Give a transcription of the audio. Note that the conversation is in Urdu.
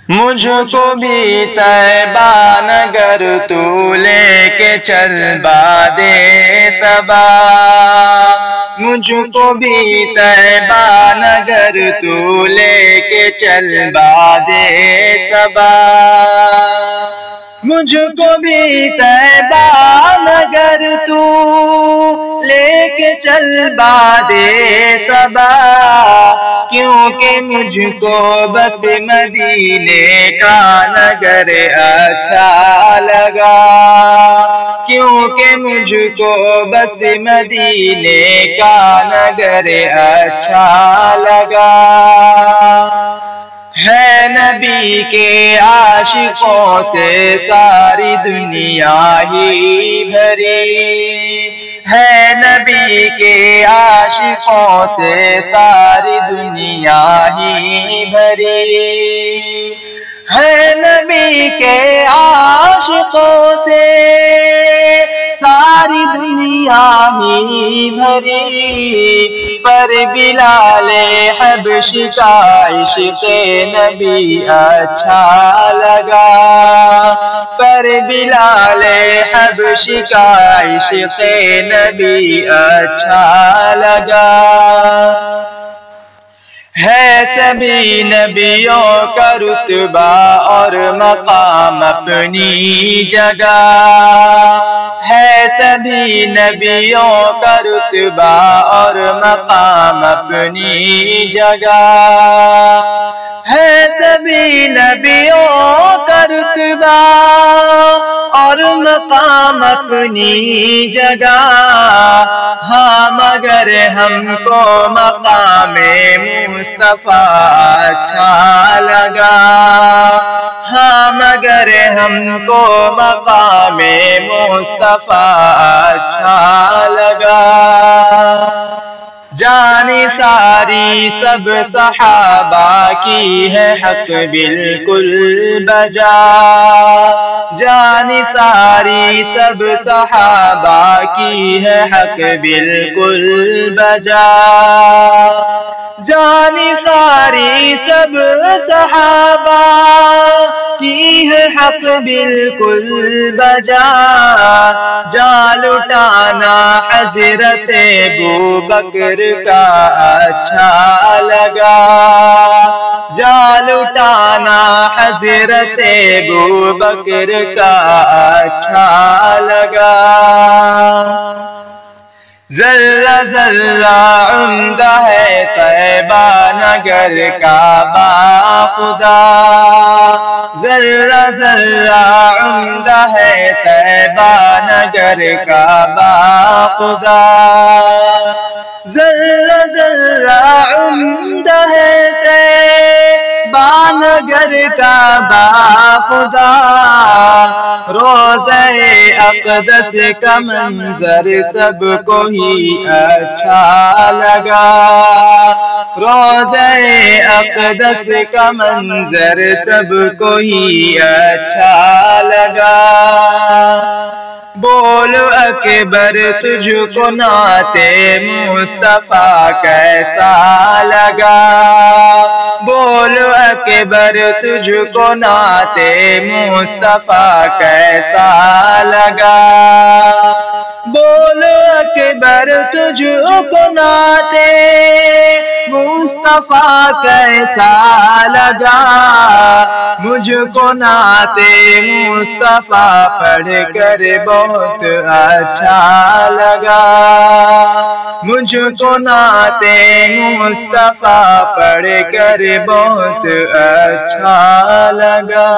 مجھ کو بھی طیبہ نگر تو لے کے چل باد صبا، مجھ کو بھی طیبہ نگر تو لے کے چل باد صبا، مجھ کو بھی طیبہ نگر تو لے کے چل باد صبا، کیونکہ مجھ کو بس مدینے کا نگر اچھا لگا، کیونکہ مجھ کو بس مدینے کا نگر اچھا لگا۔ ہے نبی کے عاشقوں سے ساری دنیا ہی بھری، ہے نبی کے عاشقوں سے ساری دنیا ہی بھری، ہے نبی کے عاشقوں سے ساری دنیا ہی بھری، پر بلال حبشی کا عشق نبی اچھا لگا، پر بلال حبشی کا عشق نبی اچھا لگا۔ ہے سبھی نبیوں کا رتبہ اور مقام اپنی جگہ، ہے سبھی نبیوں کا رتبہ اور مقام اپنی جگہ، ہے سبھی نبیوں کا رتبہ اور مقام اپنی جگہ، ہاں مگر ہم کو مقام مصطفیٰ اچھا لگا، ہاں مگر ہم کو مقام مصطفیٰ اچھا لگا۔ جانی ساری سب صحابہ کی ہے حق بالکل بجا، جانی ساری سب صحابہ کی ہے حق بالکل بجا، جانی ساری سب صحابہ کی ہے حق بالکل بجا، جان لٹانا حضرت ابوبکر کا اچھا لگا، جان لٹانا حضرت ابوبکر کا اچھا لگا۔ ذرہ ذرہ عمدہ ہے طیبہ نگر کا باخدا، ذرہ ذرہ عمدہ ہے طیبہ نگر کا باخدا، ذرہ ذرہ عمدہ ہے طیبہ نگر کا باخدا، روضہ اقدس کا منظر سب کو ہی اچھا لگا، روضہ اقدس کا منظر سب کو ہی اچھا لگا۔ بولو اکبر تجھ کو نعت مصطفیٰ کیسا لگا، بولو اکبر تجھ کو نعت مصطفیٰ کیسا لگا، بولو اکبر تجھ کو نعت مصطفیٰ کیسا لگا، مجھ کو نعت مصطفیٰ پڑھ کر بہت اچھا لگا، مجھ کو نعت مصطفیٰ پڑھ کر بہت اچھا لگا۔